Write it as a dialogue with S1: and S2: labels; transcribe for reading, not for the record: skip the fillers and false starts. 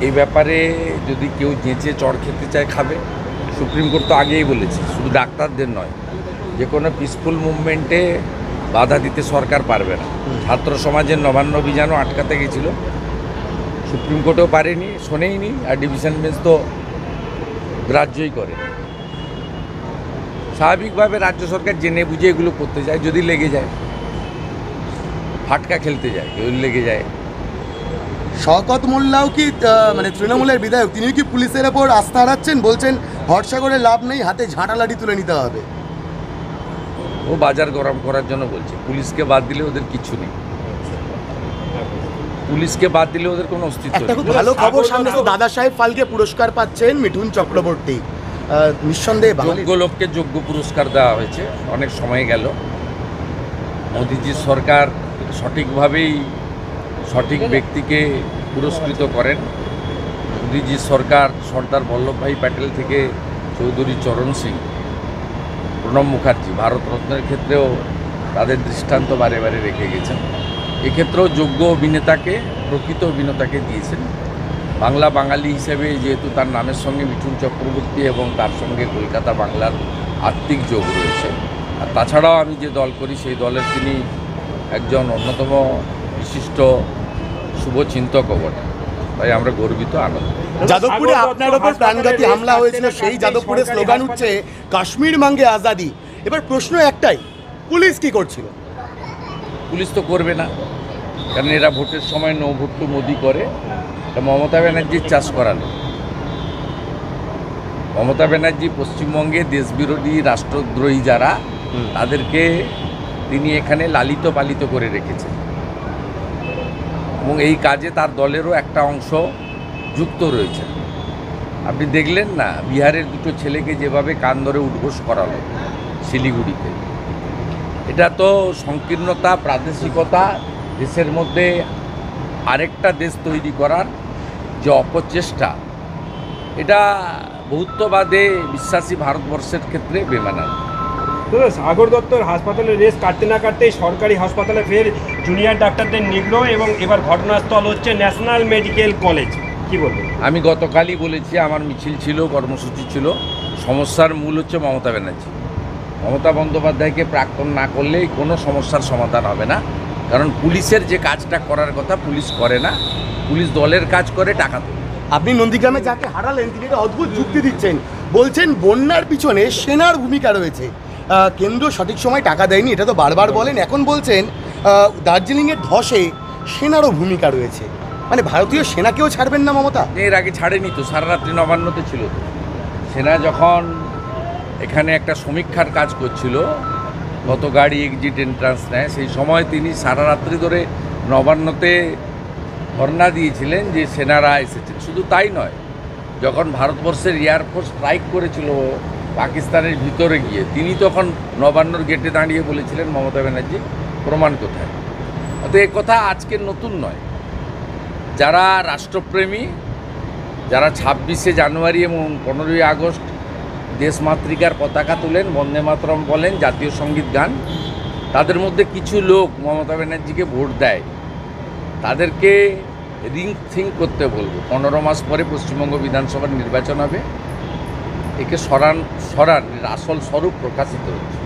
S1: এই ব্যাপারে যদি কেউ যেচে চড় খেতে চায় খাবে। সুপ্রিম কোর্ট তো আগেই বলেছে, শুধু ডাক্তারদের নয়, যে কোনো পিসফুল মুভমেন্টে বাধা দিতে সরকার পারবে না। ছাত্র সমাজের নবান্ন অভিযানও আটকাতে গেছিল, সুপ্রিম কোর্টেও পারেনি, শোনেইনি, আর ডিভিশন বেঞ্চ তো গ্রাহ্যই করে। স্বাভাবিকভাবে রাজ্য সরকার জেনে বুঝে এগুলো করতে যায়, যদি লেগে যায়, ফাটকা খেলতে যায়, কেউ লেগে যায়।
S2: শওকত মোল্লাও কি মানে তৃণমূলের বিধায়ক, তিনি কি পুলিশের ওপর আস্থা হারাচ্ছেন? বলছেন ভরসা করে লাভ নেই, হাতে ঝাঁটা লাঠি তুলে নিতে হবে।
S1: ও বাজার গরম করার জন্য বলছে। পুলিশকে বাদ দিলে ওদের কিছু নেই, পুলিশকে বাদ দিলে ওদের কোনো অস্তিত্ব
S2: একটা
S1: নেই।
S2: খুব ভালো খবর সামনে এসেছে, দাদা সাহেব ফালকে পুরস্কার পাচ্ছেন মিঠুন চক্রবর্তী। নিঃসন্দেহে
S1: যোগ্য লোককে যোগ্য পুরস্কার দেওয়া হয়েছে, অনেক সময় গেল। মোদিজির সরকার সঠিকভাবেই সঠিক ব্যক্তিকে পুরস্কৃত করেন। মোদিজির সরকার সর্দার বল্লভভাই প্যাটেল থেকে চৌধুরী চরণ সিং, প্রণব মুখার্জি, ভারতরত্নের ক্ষেত্রেও তাদের দৃষ্টান্ত বারে বারে রেখে গেছেন। এক্ষেত্রেও যোগ্য অভিনেতাকে, প্রকৃত অভিনেতাকে দিয়েছেন। বাংলা বাঙালি হিসেবে যেহেতু তার নামের সঙ্গে মিঠুন চক্রবর্তী এবং তার সঙ্গে কলকাতা বাংলার আত্মিক যোগ রয়েছে, আর তাছাড়াও আমি যে দল করি সেই দলের তিনি একজন অন্যতম বিশিষ্ট শুভচিন্তকও বটে, তাই আমরা গর্বিত, আনন্দ।
S2: যাদবপুরে আপনার ওপর প্রাণঘাতী হামলা হয়েছিল, সেই যাদবপুরে স্লোগান উঠছে কাশ্মীর মাঙ্গে আজাদি। এবার প্রশ্ন একটাই, পুলিশ কি করছিল?
S1: পুলিশ তো করবে না, কারণ এরা ভোটের সময় নো ভোট টু মোদি করে। এটা মমতা ব্যানার্জির চাষ করালো। মমতা ব্যানার্জি পশ্চিমবঙ্গে দেশবিরোধী রাষ্ট্রদ্রোহী যারা, তাদেরকে তিনি এখানে লালিত পালিত করে রেখেছেন, এবং এই কাজে তার দলেরও একটা অংশ যুক্ত রয়েছে। আপনি দেখলেন না বিহারের দুটো ছেলেকে যেভাবে কান ধরে উদ্ঘোষ করালো শিলিগুড়িতে। এটা তো সংকীর্ণতা, প্রাদেশিকতা, দেশের মধ্যে আরেকটা দেশ তৈরি করার যে অপচেষ্টা, এটা বহুত্ববাদে বিশ্বাসী ভারতবর্ষের ক্ষেত্রে বেমানান।
S3: সাগর দত্তর হাসপাতালে রেস কাটতে না কাটতেই সরকারি হাসপাতালে ফের জুনিয়র ডাক্তারদের নিগ্রহ, এবং এবার ঘটনাস্থল হচ্ছে ন্যাশনাল মেডিকেল কলেজ। কি বলবেন?
S1: আমি গতকালই বলেছি, আমার মিছিল ছিল, কর্মসূচি ছিল। সমস্যার মূল হচ্ছে মমতা ব্যানার্জি। মমতা বন্দ্যোপাধ্যায়কে প্রাক্তন না করলেই কোনো সমস্যার সমাধান হবে না, কারণ পুলিশের যে কাজটা করার কথা পুলিশ করে না, পুলিশ দলের কাজ করে, টাকা তোলে।
S2: আপনি নন্দীগ্রামে যাকে হারালেন তিনি একটা অদ্ভুত যুক্তি দিচ্ছেন, বলছেন বন্যার পিছনে সেনার ভূমিকা রয়েছে, কেন্দ্র সঠিক সময় টাকা দেয়নি, এটা তো বারবার বলেন। এখন বলছেন দার্জিলিংয়ের ধসে সেনারও ভূমিকা রয়েছে, মানে ভারতীয় সেনাকেও ছাড়বেন না মমতা?
S1: এর আগে ছাড়েনি তো, সারা রাত্রি নবান্নতে ছিল তো। সেনা যখন এখানে একটা সমীক্ষার কাজ করছিল, কত গাড়ি এক্সিট এন্ট্রান্স নেয়, সেই সময় তিনি সারা রাত্রি ধরে নবান্নতে ধর্ণা দিয়েছিলেন যে সেনারা এসেছেন। শুধু তাই নয়, যখন ভারতবর্ষের এয়ারফোর্স স্ট্রাইক করেছিল পাকিস্তানের ভিতরে গিয়ে, তিনি তখন নবান্নর গেটে দাঁড়িয়ে বলেছিলেন মমতা ব্যানার্জি প্রমাণ কোথায়। অতএব এ কথা আজকের নতুন নয়। যারা রাষ্ট্রপ্রেমী, যারা 26শে জানুয়ারি এবং 15ই আগস্ট দেশমাতৃকার পতাকা তুলেন, বন্দে মাতরম বলেন, জাতীয় সঙ্গীত গান, তাদের মধ্যে কিছু লোক মমতা ব্যানার্জিকে ভোট দেয়, তাদেরকে থিঙ্ক করতে বলবো। 15 মাস পরে পশ্চিমবঙ্গ বিধানসভার নির্বাচন হবে, একে সরান আসল স্বরূপ প্রকাশিত হচ্ছে।